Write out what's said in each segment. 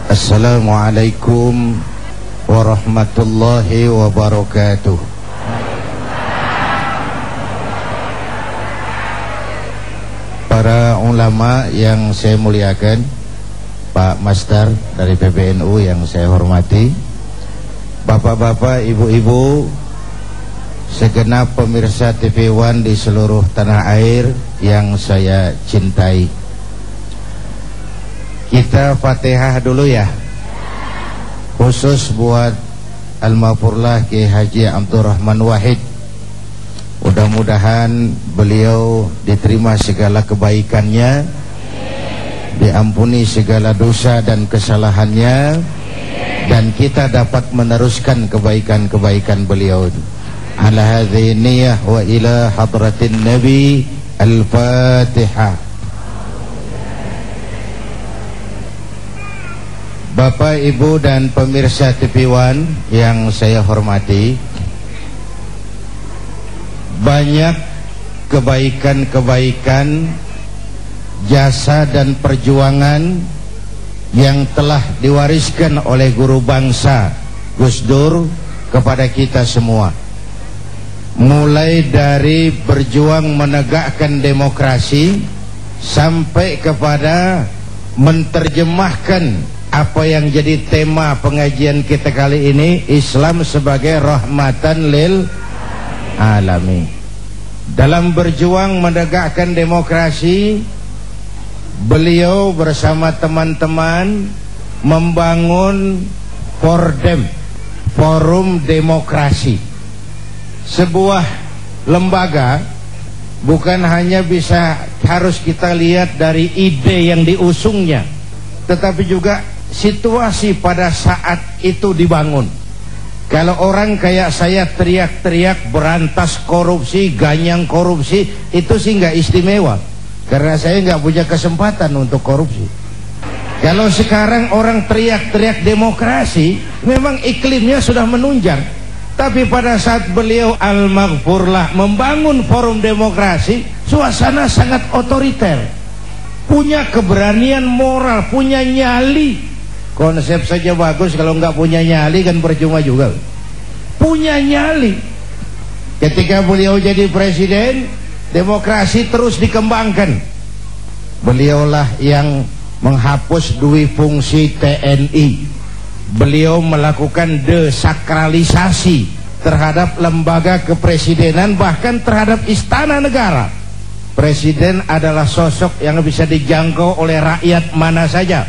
Assalamualaikum warahmatullahi wabarakatuh. Para ulama yang saya muliakan, Pak Master dari PBNU yang saya hormati, bapak-bapak, ibu-ibu, segenap pemirsa TV One di seluruh tanah air yang saya cintai. Kita Fatihah dulu ya, khusus buat Almarhumlah Kiai Haji Abdurrahman Wahid. Mudah-mudahan beliau diterima segala kebaikannya, diampuni segala dosa dan kesalahannya, dan kita dapat meneruskan kebaikan-kebaikan beliau. Ala hadhihi niyyah wa ila hadratin Nabi. Al-Fatihah. Bapak, Ibu dan pemirsa TV One yang saya hormati, banyak kebaikan-kebaikan, jasa dan perjuangan yang telah diwariskan oleh guru bangsa Gus Dur kepada kita semua. Mulai dari berjuang menegakkan demokrasi sampai kepada menerjemahkan apa yang jadi tema pengajian kita kali ini, Islam sebagai rahmatan lil alamin. Dalam berjuang menegakkan demokrasi, beliau bersama teman-teman membangun Fordem, Forum Demokrasi, sebuah lembaga bukan hanya harus kita lihat dari ide yang diusungnya, tetapi juga situasi pada saat itu dibangun. Kalau orang kayak saya teriak-teriak berantas korupsi, ganyang korupsi, itu sih nggak istimewa, karena saya nggak punya kesempatan untuk korupsi. Kalau sekarang orang teriak-teriak demokrasi, memang iklimnya sudah menunjang. Tapi pada saat beliau Al-Maghfurlah membangun forum demokrasi, suasana sangat otoriter, punya keberanian moral, punya nyali. Konsep saja bagus, kalau nggak punya nyali kan percuma juga. Punya nyali. Ketika beliau jadi presiden, demokrasi terus dikembangkan. Beliaulah yang menghapus dui fungsi TNI. Beliau melakukan desakralisasi terhadap lembaga kepresidenan, bahkan terhadap istana negara. Presiden adalah sosok yang bisa dijangkau oleh rakyat mana saja.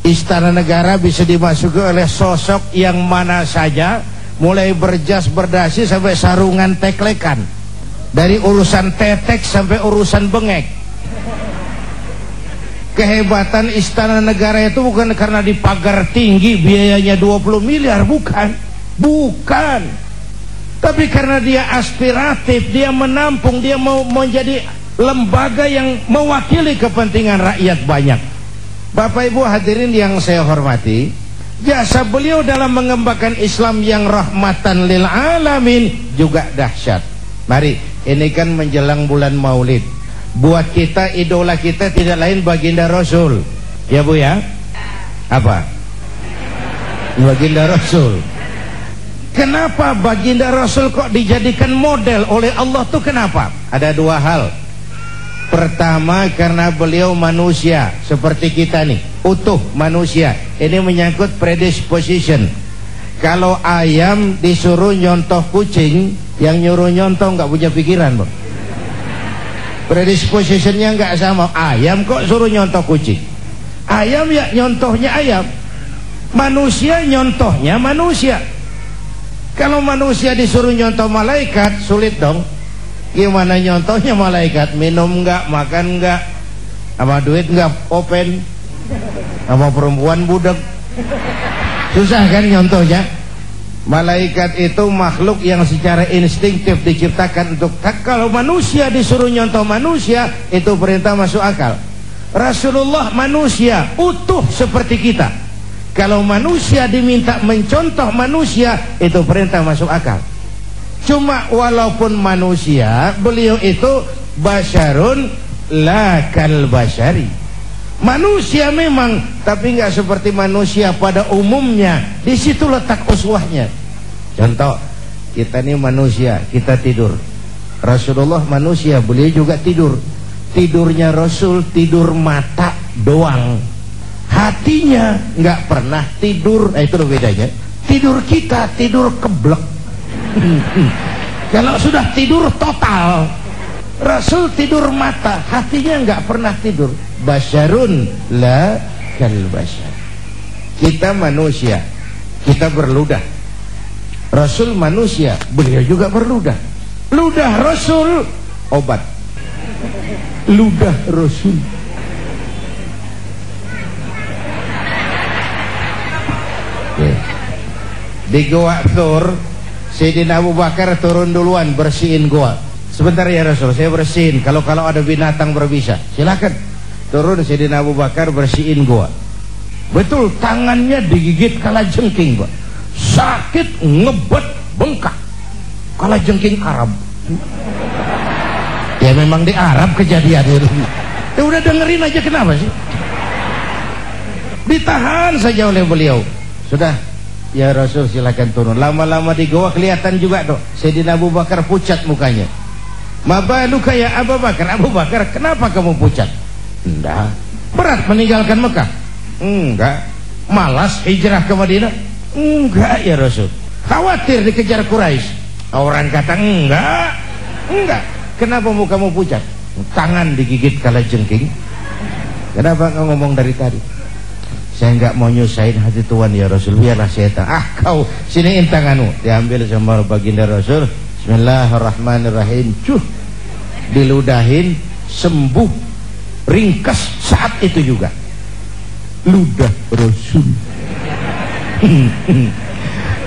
Istana negara bisa dimasuki oleh sosok yang mana saja, mulai berjas berdasi sampai sarungan teklekan, dari urusan tetek sampai urusan bengek. Kehebatan istana negara itu bukan karena dipagar tinggi biayanya 20 miliar, bukan, tapi karena dia aspiratif, dia menampung, dia mau menjadi lembaga yang mewakili kepentingan rakyat banyak. Bapak Ibu hadirin yang saya hormati, jasa beliau dalam mengembangkan Islam yang rahmatan lil alamin juga dahsyat. Mari, ini kan menjelang bulan Maulid. Buat kita, idola kita tidak lain baginda Rasul. Ya Bu ya? Apa? Baginda Rasul. Kenapa baginda Rasul kok dijadikan model oleh Allah tuh kenapa? Ada dua hal. Pertama, karena beliau manusia seperti kita nih, utuh manusia. Ini menyangkut predisposition. Kalau ayam disuruh nyontoh kucing, yang nyuruh nyontoh nggak punya pikiran, Bang. Predispositionnya nggak sama. Ayam kok suruh nyontoh kucing? Ayam ya nyontohnya ayam. Manusia nyontohnya manusia. Kalau manusia disuruh nyontoh malaikat, sulit dong. Gimana nyontohnya malaikat? Minum enggak, makan enggak, sama duit enggak open, sama perempuan budak. Susah kan nyontohnya? Malaikat itu makhluk yang secara instinktif diciptakan untuk, kalau manusia disuruh nyontoh manusia, itu perintah masuk akal. Rasulullah manusia utuh seperti kita. Kalau manusia diminta mencontoh manusia, itu perintah masuk akal. Cuma walaupun manusia, beliau itu basyarun la kal basyari. Manusia memang, tapi nggak seperti manusia pada umumnya. Di situ letak uswahnya. Contoh, kita ini manusia, kita tidur. Rasulullah manusia, beliau juga tidur. Tidurnya Rasul tidur mata doang, hatinya nggak pernah tidur. Itu loh bedanya. Tidur kita tidur keblek. Kalau sudah tidur total, Rasul tidur mata, hatinya nggak pernah tidur. Basyarun la kal basyar. Kita manusia, kita berludah. Rasul manusia, beliau juga berludah. Ludah Rasul obat. Ludah Rasul. Di Goa Thur, Sayyidina Abu Bakar turun duluan bersihin goa. Sebentar ya Rasul, saya bersihin. Kalau ada binatang berbisa, silakan. Turun Sayyidina Abu Bakar bersihin goa. Betul, tangannya digigit kalajengking, Pak. Sakit, ngebet, bengkak. Kalajengking Arab. Ya memang di Arab kejadian itu. Ya udah dengerin aja, kenapa sih? Ditahan saja oleh beliau. Sudah, ya Rasul silakan turun. Lama-lama di goa kelihatan juga tuh Sayyidina Abu Bakar pucat mukanya. Mabaluka ya Abu Bakar. Abu Bakar, kenapa kamu pucat? Enggak. Berat meninggalkan Mekah? Enggak. Malas hijrah ke Madinah? Enggak ya Rasul. Khawatir dikejar Quraisy? Orang kata enggak. Enggak. Kenapa mukamu pucat? Tangan digigit kalajengking. Kenapa kau ngomong dari tadi? Saya enggak mau nyusahin hati Tuhan ya Rasul, biarlah saya kau siniin tanganmu. Diambil sama baginda Rasul. Bismillahirrahmanirrahim. Diludahin, sembuh, ringkas saat itu juga. Ludah Rasul.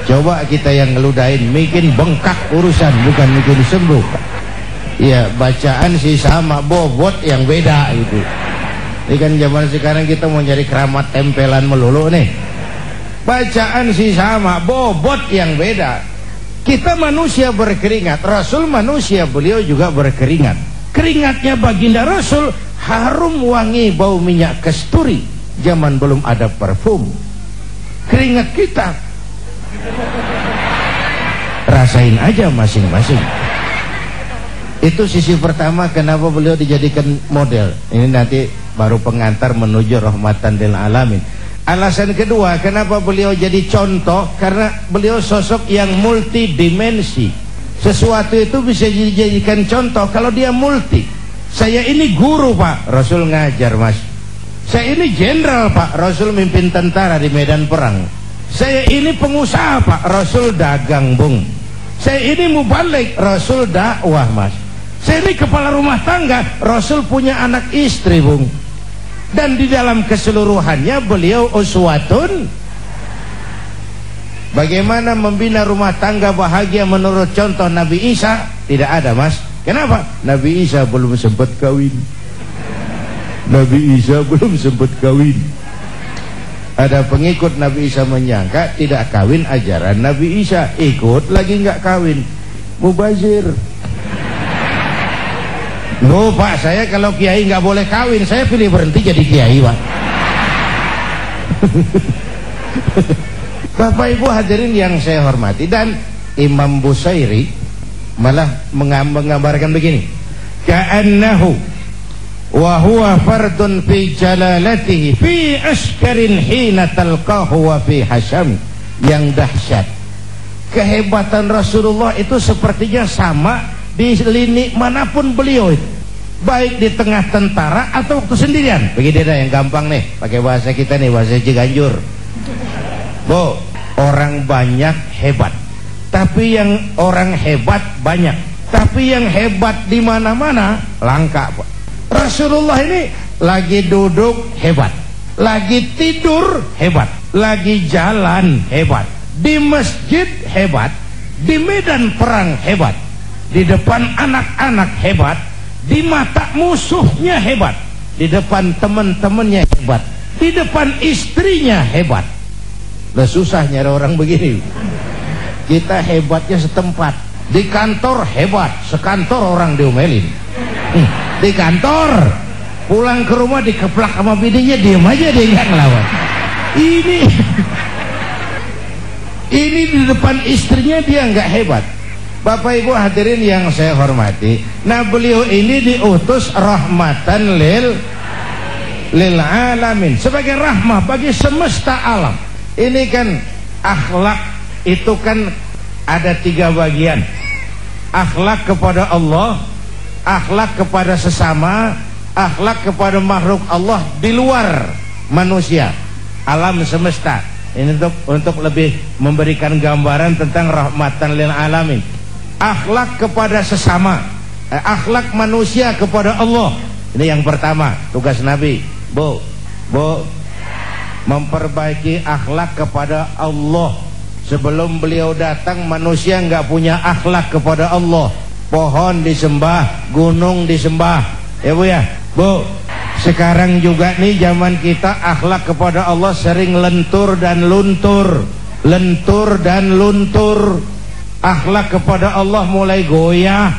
Coba kita yang ngeludahin, bikin bengkak urusan, bukan bikin sembuh. Ya bacaan sih sama, bobot yang beda itu. Ini kan zaman sekarang kita mau nyari keramat tempelan melulu nih. Bacaan sih sama, bobot yang beda. Kita manusia berkeringat, Rasul manusia, beliau juga berkeringat. Keringatnya baginda Rasul harum wangi bau minyak kasturi. Zaman belum ada parfum. Keringat kita rasain aja masing-masing. Itu sisi pertama kenapa beliau dijadikan model. Ini nanti baru pengantar menuju rahmatan lil alamin. Alasan kedua kenapa beliau jadi contoh, karena beliau sosok yang multidimensi. Sesuatu itu bisa dijadikan contoh kalau dia multi. Saya ini guru Pak, Rasul ngajar Mas. Saya ini jenderal Pak, Rasul mimpin tentara di medan perang. Saya ini pengusaha Pak, Rasul dagang Bung. Saya ini mubalik, Rasul dakwah Mas. Saya ini kepala rumah tangga, Rasul punya anak istri Bung. Dan di dalam keseluruhannya beliau uswatun. Bagaimana membina rumah tangga bahagia menurut contoh Nabi Isa? Tidak ada Mas. Kenapa? Nabi Isa belum sempat kawin. Nabi Isa belum sempat kawin. Ada pengikut Nabi Isa menyangka tidak kawin ajaran Nabi Isa, ikut lagi nggak kawin, mubazir. No Pak, saya kalau kiai nggak boleh kawin, saya pilih berhenti jadi kiai Pak. Bapak Ibu hadirin yang saya hormati, dan Imam Busairi malah menggambarkan begini, ka'annahu wa huwa fardun fi jalalatihi fi askarin hina talqahu wa fi hasham. Yang dahsyat, kehebatan Rasulullah itu sepertinya sama di lini manapun beliau itu, baik di tengah tentara atau waktu sendirian. Begini dah yang gampang nih, pakai bahasa kita nih, bahasa Ciganjur. Bu, orang banyak hebat, tapi yang orang hebat banyak, tapi yang hebat di mana-mana langka Pak. Rasulullah ini lagi duduk hebat, lagi tidur hebat, lagi jalan hebat, di masjid hebat, di medan perang hebat, di depan anak-anak hebat, di mata musuhnya hebat, di depan teman-temannya hebat, di depan istrinya hebat. Udah susah nyari orang begini. Kita hebatnya setempat. Di kantor hebat, sekantor orang diomelin. Di kantor Pulang ke rumah dikeplak sama bininya, diem aja, dia nggak ngelawan. Ini di depan istrinya dia nggak hebat. Bapak Ibu hadirin yang saya hormati, nah beliau ini diutus rahmatan lil alamin, sebagai rahmah bagi semesta alam. Ini kan akhlak itu kan ada 3 bagian. Akhlak kepada Allah, akhlak kepada sesama, akhlak kepada makhluk Allah di luar manusia, alam semesta. Ini untuk lebih memberikan gambaran tentang rahmatan lil alamin. Akhlak kepada sesama, akhlak manusia kepada Allah. Ini yang pertama, tugas Nabi. Bu, memperbaiki akhlak kepada Allah. Sebelum beliau datang, manusia nggak punya akhlak kepada Allah. Pohon disembah, gunung disembah, ya Bu ya. Bu, sekarang juga nih zaman kita akhlak kepada Allah sering lentur dan luntur, lentur dan luntur. Akhlak kepada Allah mulai goyah.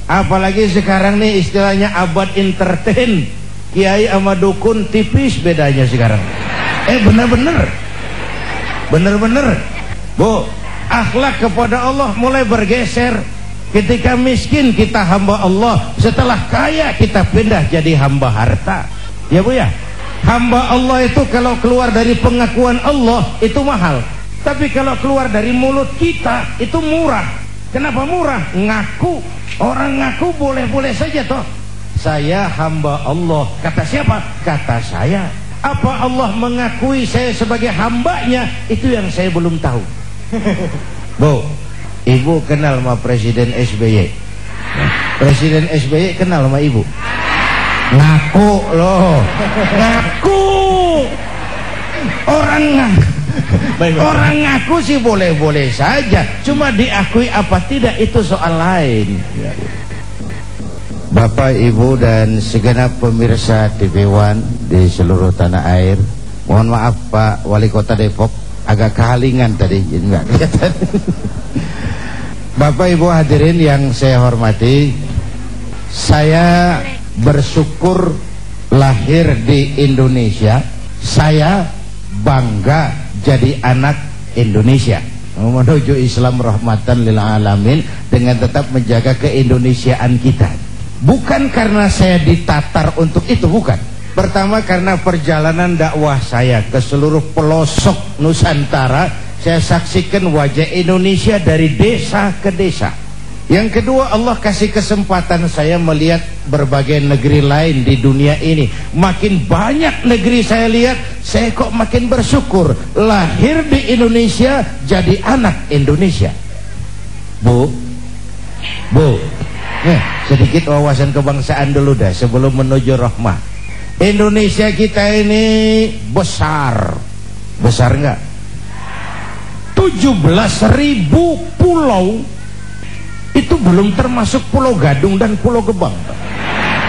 Apalagi sekarang nih istilahnya abad entertain. Kiai sama dukun tipis bedanya sekarang. Bener-bener. Bu, akhlak kepada Allah mulai bergeser. Ketika miskin kita hamba Allah, setelah kaya kita pindah jadi hamba harta. Ya Bu ya. Hamba Allah itu kalau keluar dari pengakuan Allah itu mahal. Tapi kalau keluar dari mulut kita itu murah. Kenapa murah? Ngaku. Orang ngaku boleh-boleh saja toh. Saya hamba Allah. Kata siapa? Kata saya. Apa Allah mengakui saya sebagai hambanya? Itu yang saya belum tahu. Bu, Ibu kenal sama Presiden SBY? Presiden SBY kenal sama Ibu? Ngaku loh. Ngaku. Orang ngaku sih boleh-boleh saja, cuma diakui apa tidak itu soal lain. Bapak, Ibu dan segenap pemirsa TV One di seluruh tanah air, mohon maaf Pak Wali Kota Depok, agak kehalingan tadi, enggak kelihatan. Bapak Ibu hadirin yang saya hormati, saya bersyukur lahir di Indonesia. Saya bangga jadi anak Indonesia, menuju Islam rahmatan lil alamin dengan tetap menjaga keindonesiaan kita. Bukan karena saya ditatar untuk itu, bukan. Pertama karena perjalanan dakwah saya ke seluruh pelosok Nusantara, saya saksikan wajah Indonesia dari desa ke desa. Yang kedua, Allah kasih kesempatan saya melihat berbagai negeri lain di dunia ini. Makin banyak negeri saya lihat, saya kok makin bersyukur lahir di Indonesia, jadi anak Indonesia. Bu, sedikit wawasan kebangsaan dulu dah sebelum menuju rahmah. Indonesia kita ini besar nggak? 17.000 pulau. Itu belum termasuk Pulau Gadung dan Pulau Gebang.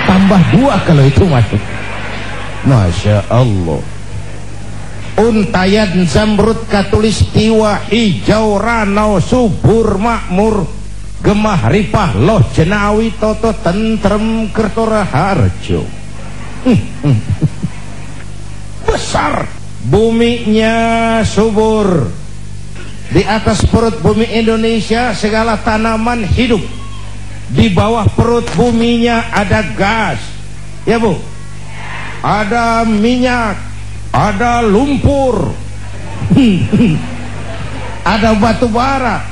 Tambah 2 kalau itu masuk. Masya Allah. Untayan zamrud katulistiwa, hijau ranau subur makmur, gemah ripah loh jenawi toto tentrem kertora harjo. Besar. Buminya subur. Di atas perut bumi Indonesia segala tanaman hidup. Di bawah perut buminya ada gas, ya Bu, ada minyak, ada lumpur, ada batu bara.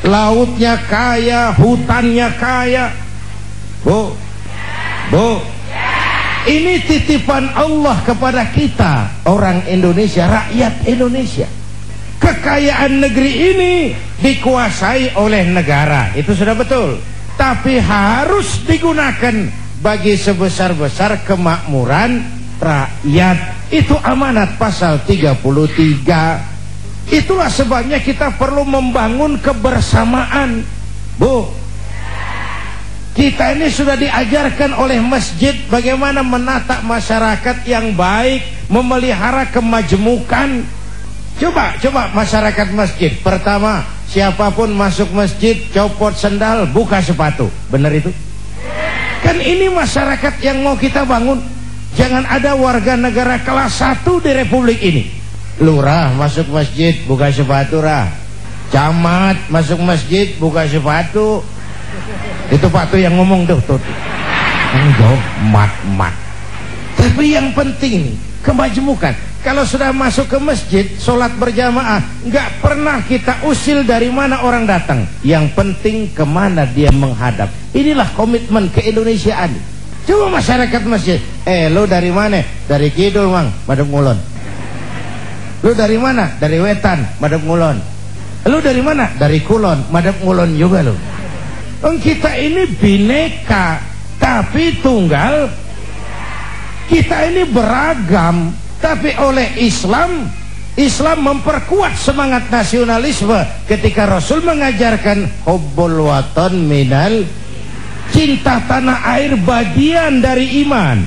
Lautnya kaya, hutannya kaya. Bu, ini titipan Allah kepada kita, orang Indonesia, rakyat Indonesia. Kekayaan negeri ini dikuasai oleh negara, itu sudah betul. Tapi harus digunakan bagi sebesar-besar kemakmuran rakyat. Itu amanat pasal 33. Itulah sebabnya kita perlu membangun kebersamaan. Bu, kita ini sudah diajarkan oleh masjid bagaimana menata masyarakat yang baik, memelihara kemajmukan. Coba masyarakat masjid. Pertama, siapapun masuk masjid copot sendal, buka sepatu. Benar itu? Kan Kan ini masyarakat yang mau kita bangun. Jangan ada warga negara kelas 1 di republik ini. Lurah masuk masjid buka sepatu rah. Camat masuk masjid buka sepatu. Itu Pak tuh yang ngomong tuh. Enggak, mat. Tapi yang penting kemajemukan. Kalau sudah masuk ke masjid, sholat berjamaah, nggak pernah kita usil dari mana orang datang. Yang penting kemana dia menghadap. Inilah komitmen keindonesiaan. Coba masyarakat masjid, lo dari mana? Dari kidul mang, madep ngulon. Lo dari mana? Dari wetan, madep ngulon. Lo dari mana? Dari kulon, madep ngulon juga lo. Kita ini bineka tapi tunggal. Kita ini beragam, tapi oleh Islam memperkuat semangat nasionalisme ketika Rasul mengajarkan hubbul watan minal, cinta tanah air bagian dari iman.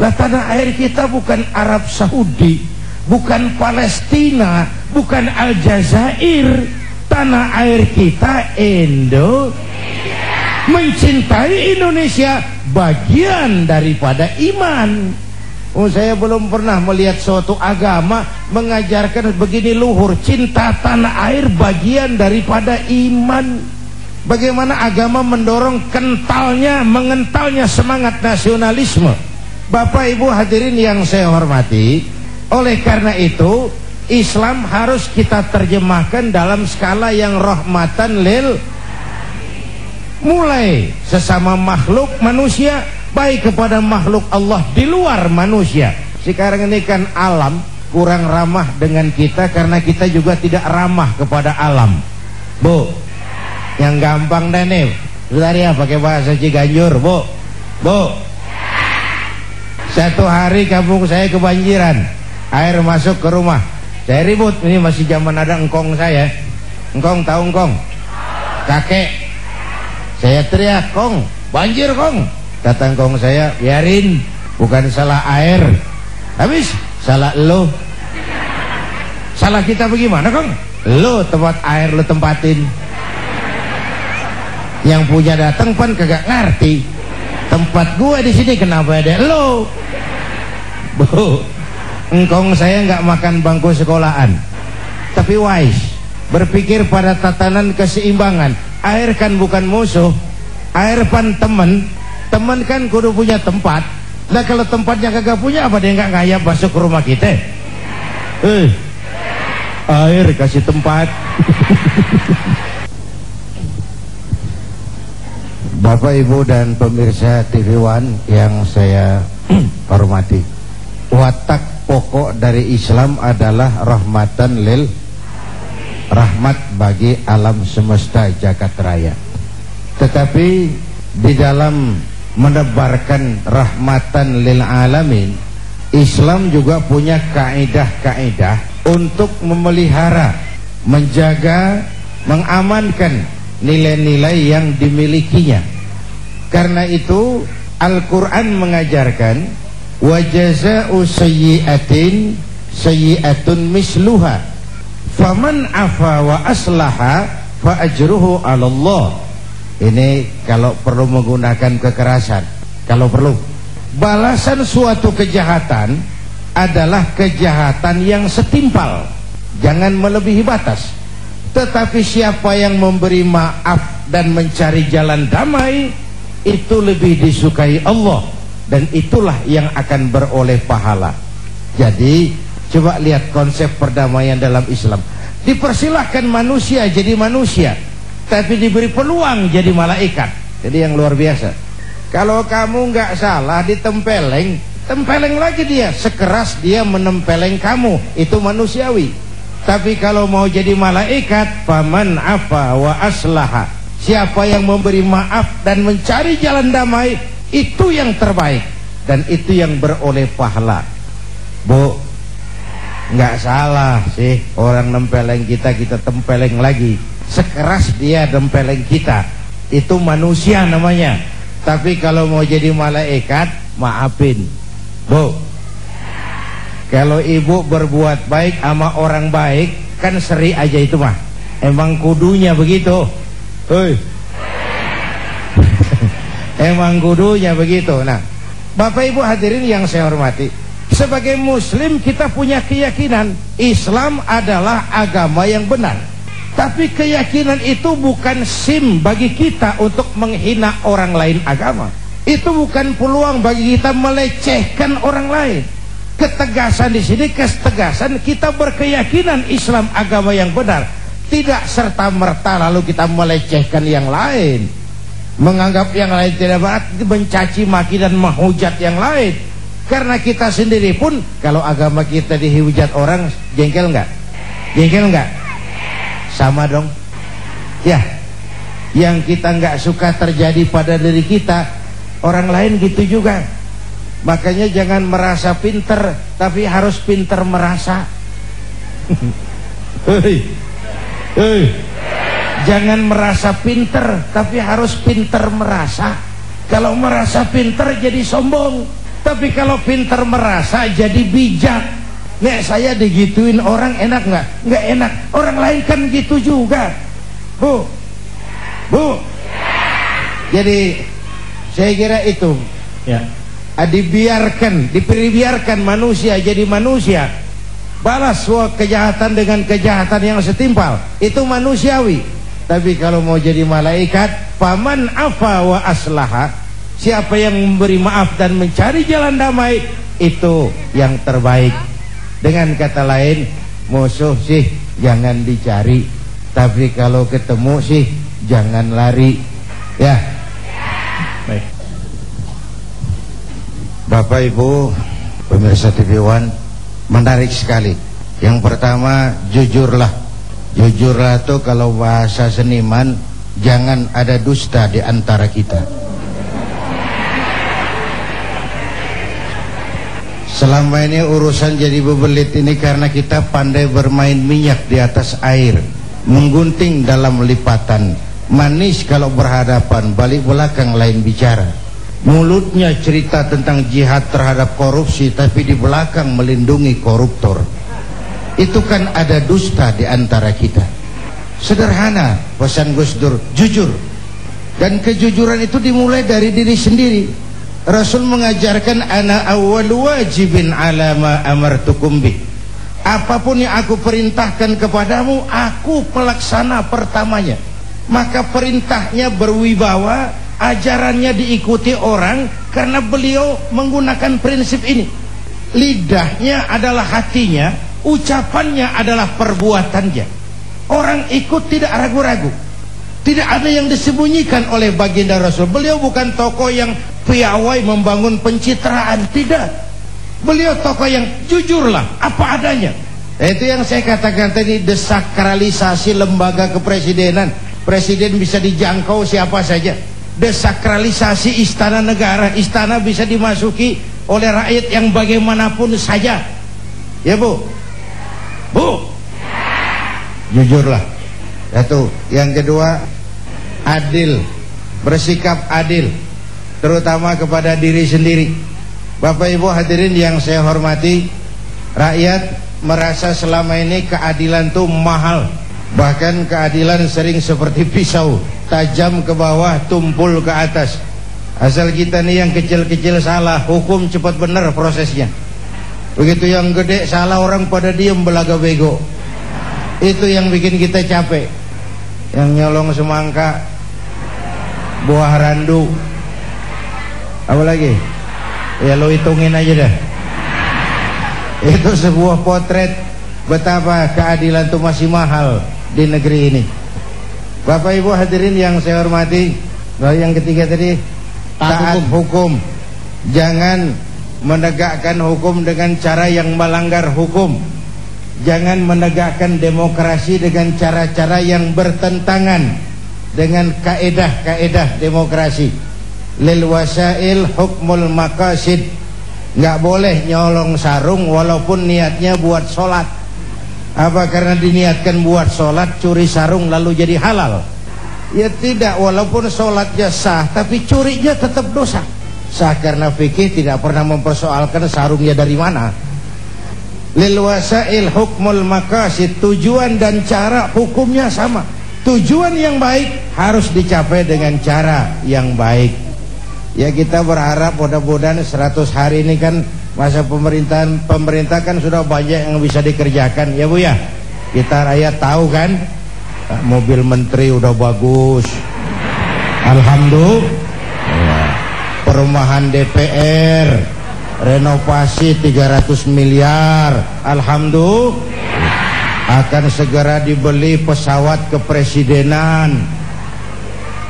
Lah tanah air kita bukan Arab Saudi, bukan Palestina, bukan Aljazair. Tanah air kita mencintai Indonesia bagian daripada iman. Saya belum pernah melihat suatu agama mengajarkan begini luhur, cinta tanah air bagian daripada iman. Bagaimana agama mendorong mengentalnya semangat nasionalisme. Bapak Ibu hadirin yang saya hormati, oleh karena itu Islam harus kita terjemahkan dalam skala yang rahmatan lil, mulai sesama makhluk manusia, baik kepada makhluk Allah di luar manusia. Sekarang ini kan alam kurang ramah dengan kita karena kita juga tidak ramah kepada alam. Bu, yang gampang deh nih, bentar ya pakai bahasa Ciganjur. Bu, satu hari kampung saya kebanjiran, air masuk ke rumah. Saya ribut, ini masih zaman ada engkong saya. Engkong, tahu engkong? Kakek. Saya teriak, "Kong, banjir Kong." Kata engkong saya, "Biarin, bukan salah air." Habis, salah lo. Salah kita bagaimana Kong? Lo tempat air lo tempatin. Yang punya datang pan kagak ngerti. Tempat gua di sini kenapa ada lo? Bu, engkong saya nggak makan bangku sekolahan, tapi wise, berpikir pada tatanan keseimbangan. Air kan bukan musuh, air pan temen kan kudu punya tempat. Nah kalau tempatnya kagak punya, apa dia nggak ngayap masuk ke rumah kita? Air kasih tempat. Bapak Ibu dan pemirsa TV One yang saya hormati, watak pokok dari Islam adalah rahmatan lil, rahmat bagi alam semesta jagat raya. Tetapi di dalam menebarkan rahmatan lil alamin, Islam juga punya kaidah-kaidah untuk memelihara, menjaga, mengamankan nilai-nilai yang dimilikinya. Karena itu Al-Quran mengajarkan wa jazaa'u sayyi'atin sayyi'atun misluha faman afa wa aslaha fa ajruhu 'ala Allah. Ini kalau perlu menggunakan kekerasan, kalau perlu. Balasan suatu kejahatan adalah kejahatan yang setimpal, jangan melebihi batas. Tetapi siapa yang memberi maaf dan mencari jalan damai, itu lebih disukai Allah, dan itulah yang akan beroleh pahala. Jadi coba lihat konsep perdamaian dalam Islam. Dipersilahkan manusia jadi manusia, tapi diberi peluang jadi malaikat. Jadi yang luar biasa. Kalau kamu nggak salah ditempeleng, tempeleng lagi dia. Sekeras dia menempeleng kamu, itu manusiawi. Tapi kalau mau jadi malaikat, faman afa wa aslaha, siapa yang memberi maaf dan mencari jalan damai, itu yang terbaik, dan itu yang beroleh pahala. Bu, nggak salah sih orang nempeleng kita, kita tempeleng lagi. Sekeras dia nempeleng kita, itu manusia namanya. Tapi kalau mau jadi malaikat, maafin. Bu, kalau ibu berbuat baik sama orang baik, kan seri aja itu mah. Emang kudunya begitu. Emang kudunya begitu. Nah, Bapak Ibu hadirin yang saya hormati, sebagai muslim kita punya keyakinan Islam adalah agama yang benar. Tapi keyakinan itu bukan SIM bagi kita untuk menghina orang lain agama. Itu bukan peluang bagi kita melecehkan orang lain. Ketegasan di sini ketegasan kita berkeyakinan Islam agama yang benar. Tidak serta-merta lalu kita melecehkan yang lain, menganggap yang lain tidak benar, mencaci maki dan menghujat yang lain. Karena kita sendiri pun kalau agama kita dihujat orang, jengkel nggak? Jengkel nggak? Sama dong. Ya, yang kita nggak suka terjadi pada diri kita, orang lain gitu juga. Makanya jangan merasa pinter, tapi harus pinter merasa. Jangan merasa pinter, tapi harus pinter merasa. Kalau merasa pinter jadi sombong, tapi kalau pinter merasa jadi bijak. Nek saya digituin orang enak nggak? Nggak enak. Orang lain kan gitu juga, Bu. Jadi saya kira itu ya, dibiarkan manusia jadi manusia, balas kejahatan dengan kejahatan yang setimpal, itu manusiawi. Tapi kalau mau jadi malaikat, faman afa wa aslaha, siapa yang memberi maaf dan mencari jalan damai, itu yang terbaik. Dengan kata lain, musuh sih jangan dicari, tapi kalau ketemu sih jangan lari. Ya. Baik. Bapak Ibu pemirsa TV One, menarik sekali. Yang pertama, jujurlah. Jujurlah itu kalau bahasa seniman, jangan ada dusta di antara kita. Selama ini urusan jadi bebelit ini karena kita pandai bermain minyak di atas air, menggunting dalam lipatan, manis kalau berhadapan, balik belakang lain bicara. Mulutnya cerita tentang jihad terhadap korupsi, tapi di belakang melindungi koruptor. Itu kan ada dusta di antara kita. Sederhana pesan Gus Dur, jujur. Dan kejujuran itu dimulai dari diri sendiri. Rasul mengajarkan, ana awwalu wajibin ala ma amartukum bih. Apapun yang aku perintahkan kepadamu, aku pelaksana pertamanya. Maka perintahnya berwibawa, ajarannya diikuti orang karena beliau menggunakan prinsip ini. Lidahnya adalah hatinya, ucapannya adalah perbuatannya. Orang ikut tidak ragu-ragu. Tidak ada yang disembunyikan oleh baginda Rasul. Beliau bukan tokoh yang piawai membangun pencitraan, tidak. Beliau tokoh yang jujurlah apa adanya. Itu yang saya katakan tadi, desakralisasi lembaga kepresidenan. Presiden bisa dijangkau siapa saja. Desakralisasi istana negara, istana bisa dimasuki oleh rakyat yang bagaimanapun saja. Ya Bu? Jujurlah. Satu. Yang kedua, adil. Bersikap adil, terutama kepada diri sendiri. Bapak Ibu hadirin yang saya hormati, rakyat merasa selama ini keadilan itu mahal. Bahkan keadilan sering seperti pisau, tajam ke bawah, tumpul ke atas. Asal kita nih yang kecil-kecil salah, hukum cepat benar prosesnya. Begitu yang gede salah, orang pada diem belaga bego. Itu yang bikin kita capek. Yang nyolong semangka, buah randu, apa lagi? Ya lo hitungin aja dah. Itu sebuah potret betapa keadilan itu masih mahal di negeri ini. Bapak Ibu hadirin yang saya hormati, yang ketiga tadi, taat hukum. Jangan menegakkan hukum dengan cara yang melanggar hukum. Jangan menegakkan demokrasi dengan cara-cara yang bertentangan dengan kaedah-kaedah demokrasi. Lil wasail hukmul maqasid. Nggak boleh nyolong sarung walaupun niatnya buat sholat. Apa karena diniatkan buat sholat curi sarung lalu jadi halal? Ya tidak, walaupun sholatnya sah tapi curinya tetap dosa. Sah karena fikih tidak pernah mempersoalkan sarungnya dari mana. Lil wasail hukmul maqasid, tujuan dan cara hukumnya sama. Tujuan yang baik harus dicapai dengan cara yang baik. Ya kita berharap mudah-mudahan 100 hari ini kan masa pemerintah kan sudah banyak yang bisa dikerjakan ya Bu ya. Kita rakyat tahu kan, mobil menteri udah bagus, alhamdulillah. Perumahan DPR renovasi 300 miliar, alhamdulillah. Akan segera dibeli pesawat kepresidenan,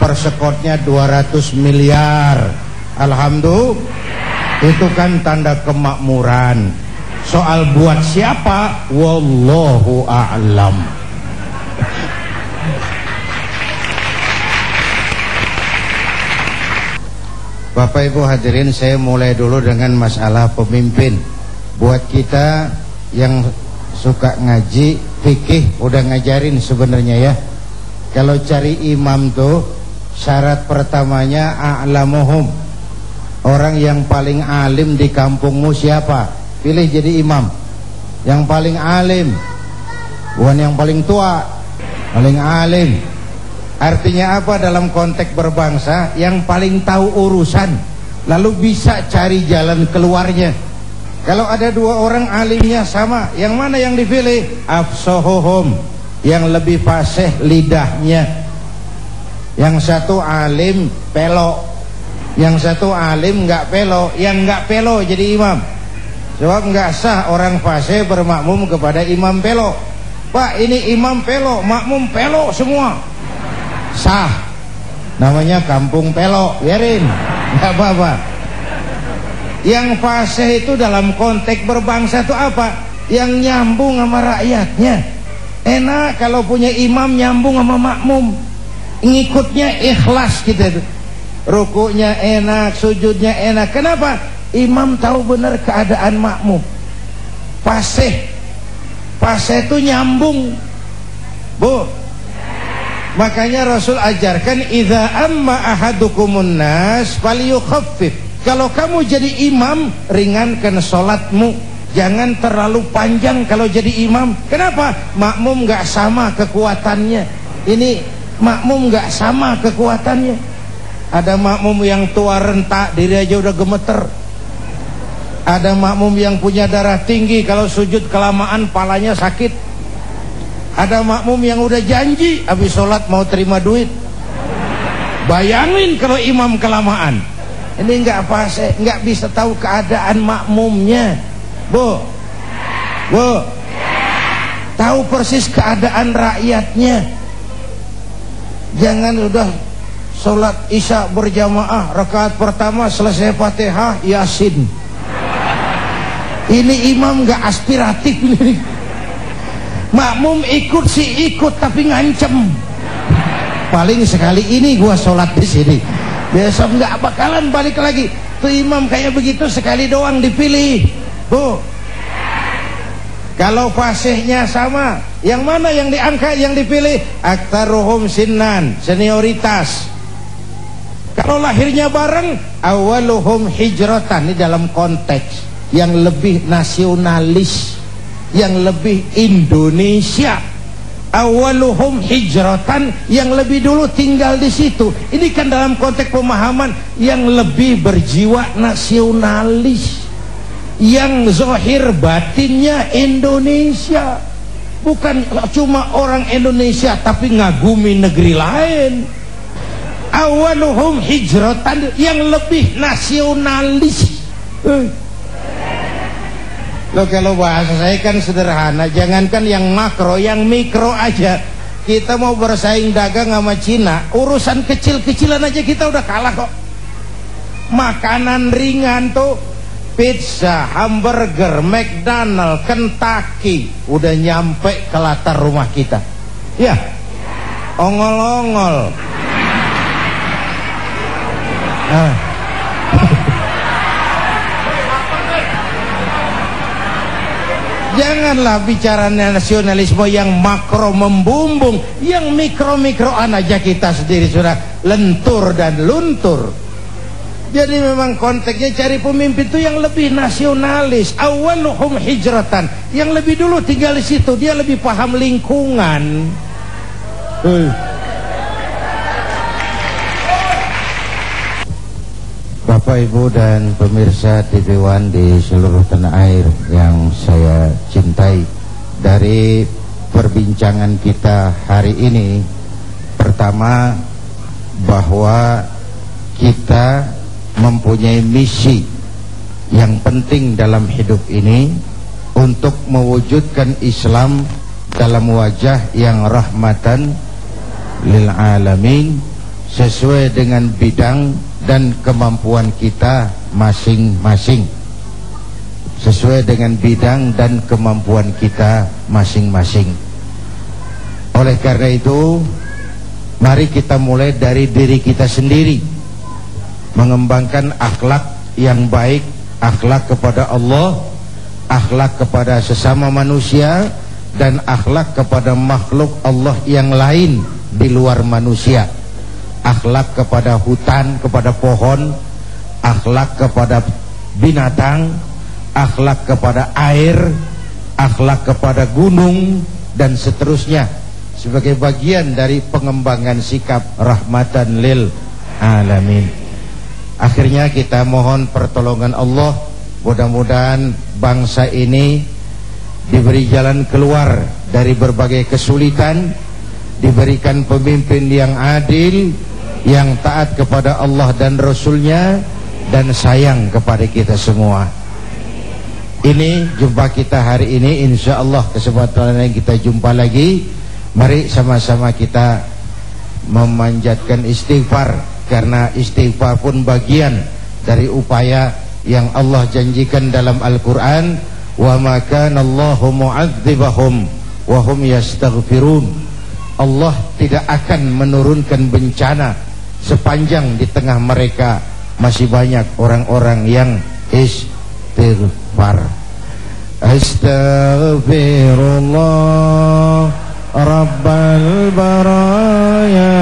persekotnya 200 miliar, alhamdulillah. Itu kan tanda kemakmuran. Soal buat siapa, wallahu a'lam. Bapak Ibu hadirin, saya mulai dulu dengan masalah pemimpin. Buat kita yang suka ngaji fikih udah ngajarin sebenarnya ya. Kalau cari imam tuh syarat pertamanya a'lamuhum. Orang yang paling alim di kampungmu siapa? Pilih jadi imam. Yang paling alim, bukan yang paling tua, paling alim. Artinya apa dalam konteks berbangsa? Yang paling tahu urusan, lalu bisa cari jalan keluarnya. Kalau ada dua orang alimnya sama, yang mana yang dipilih? Afsahuhum, yang lebih fasih lidahnya. Yang satu alim pelok, yang satu alim nggak pelok. Yang nggak pelok jadi imam. Sebab nggak sah orang fasih bermakmum kepada imam pelok. Pak, ini imam pelok, makmum pelok semua. Sah, namanya kampung pelok, biarin, nggak apa-apa. Yang fasih itu dalam konteks berbangsa itu apa? Yang nyambung sama rakyatnya. Enak kalau punya imam nyambung sama makmum, ngikutnya ikhlas gitu. Rukuknya enak, sujudnya enak. Kenapa? Imam tahu benar keadaan makmum. Fasih itu nyambung, Bu. Makanya Rasul ajarkan, idza amma ahadukumun nas falyukhaffif. Kalau kamu jadi imam, ringankan sholatmu, jangan terlalu panjang kalau jadi imam. Kenapa? Makmum nggak sama kekuatannya. Ini makmum nggak sama kekuatannya. Ada makmum yang tua rentak, diri aja udah gemeter. Ada makmum yang punya darah tinggi, kalau sujud kelamaan palanya sakit. Ada makmum yang udah janji habis sholat mau terima duit. Bayangin kalau imam kelamaan. Ini nggak fasih, nggak bisa tahu keadaan makmumnya. Bu, tahu persis keadaan rakyatnya. Jangan udah sholat isya berjamaah, rakaat pertama selesai Fatihah, Yasin. Ini imam nggak aspiratif ini. Makmum ikut sih ikut, tapi ngancem. Paling sekali ini gua sholat di sini, besok nggak bakalan balik lagi. Tuh imam kayak begitu sekali doang dipilih, Bu. Kalau fasihnya sama, yang mana yang diangkat, yang dipilih? Aktaruhum sinnan, senioritas. Kalau lahirnya bareng, awaluhum hijratan. Ini dalam konteks yang lebih nasionalis, yang lebih Indonesia. Awaluhum hijratan, yang lebih dulu tinggal di situ. Ini kan dalam konteks pemahaman yang lebih berjiwa nasionalis, yang zahir batinnya Indonesia, bukan cuma orang Indonesia tapi ngagumi negeri lain. Awaluhum hijratan, yang lebih nasionalis. Loh, kalau bahasa saya kan sederhana, jangankan yang makro, yang mikro aja. Kita mau bersaing dagang sama Cina, urusan kecil-kecilan aja kita udah kalah kok. Makanan ringan tuh, pizza, hamburger, McDonald, Kentucky, udah nyampe ke latar rumah kita. Ya, ongol-ongol. Janganlah bicara nasionalisme yang makro membumbung, yang mikro-mikroan aja kita sendiri sudah lentur dan luntur. Jadi memang konteksnya cari pemimpin itu yang lebih nasionalis, awaluhum hijratan, yang lebih dulu tinggal di situ, dia lebih paham lingkungan. Bapak, Ibu, dan pemirsa TV One di seluruh tanah air yang saya cintai, dari perbincangan kita hari ini, pertama bahwa kita mempunyai misi yang penting dalam hidup ini untuk mewujudkan Islam dalam wajah yang rahmatan lil alamin, sesuai dengan bidang dan kemampuan kita masing-masing. Sesuai dengan bidang dan kemampuan kita masing-masing. Oleh karena itu, mari kita mulai dari diri kita sendiri, mengembangkan akhlak yang baik, akhlak kepada Allah, akhlak kepada sesama manusia, dan akhlak kepada makhluk Allah yang lain di luar manusia. Akhlak kepada hutan, kepada pohon, akhlak kepada binatang, akhlak kepada air, akhlak kepada gunung, dan seterusnya, sebagai bagian dari pengembangan sikap rahmatan lil alamin. Akhirnya kita mohon pertolongan Allah, mudah-mudahan bangsa ini diberi jalan keluar dari berbagai kesulitan, diberikan pemimpin yang adil, yang taat kepada Allah dan Rasulnya, dan sayang kepada kita semua. Ini jumpa kita hari ini, insya Allah kesempatan yang kita jumpa lagi. Mari sama-sama kita memanjatkan istighfar, karena istighfar pun bagian dari upaya yang Allah janjikan dalam Al-Quran. Wa ma kana Allahu mu'adzibahum wa hum yastaghfirun. Allah tidak akan menurunkan bencana sepanjang di tengah mereka masih banyak orang-orang yang istighfar. Astaghfirullah Rabbal baraya,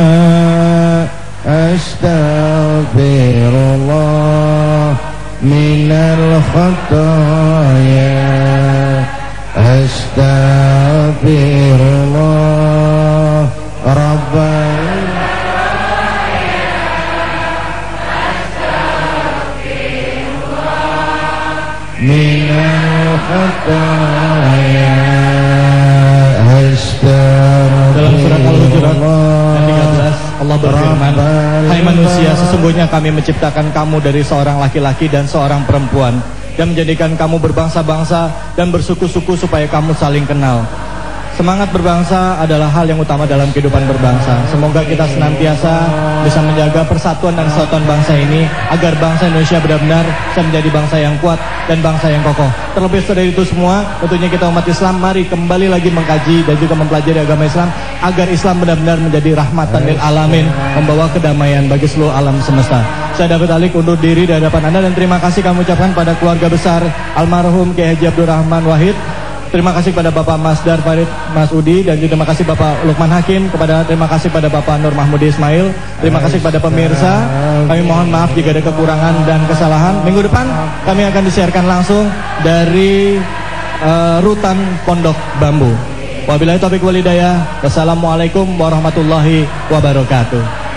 astaghfirullah minal khataya, astaghfirullah Rabbal minal khataya, dalam surat Al-Hujurat ayat 13 Allah berfirman, hai manusia, sesungguhnya kami menciptakan kamu dari seorang laki-laki dan seorang perempuan, dan menjadikan kamu berbangsa-bangsa dan bersuku-suku supaya kamu saling kenal. Semangat berbangsa adalah hal yang utama dalam kehidupan berbangsa. Semoga kita senantiasa bisa menjaga persatuan dan kesatuan bangsa ini, agar bangsa Indonesia benar-benar bisa menjadi bangsa yang kuat dan bangsa yang kokoh. Terlebih dari itu semua, tentunya kita umat Islam mari kembali lagi mengkaji dan juga mempelajari agama Islam, agar Islam benar-benar menjadi rahmatan lil alamin, membawa kedamaian bagi seluruh alam semesta. Saya David Alik undur diri dari hadapan Anda, dan terima kasih kami ucapkan pada keluarga besar almarhum Kiai Haji Abdurrahman Wahid. Terima kasih pada Bapak Masdar Farid Mas Udi, dan juga terima kasih Bapak Lukman Hakim, terima kasih pada Bapak Nur Mahmudi Ismail. Terima kasih pada pemirsa. Kami mohon maaf jika ada kekurangan dan kesalahan. Minggu depan kami akan disiarkan langsung dari Rutan Pondok Bambu. Wabillahi taufiq wal hidayah. Wassalamualaikum warahmatullahi wabarakatuh.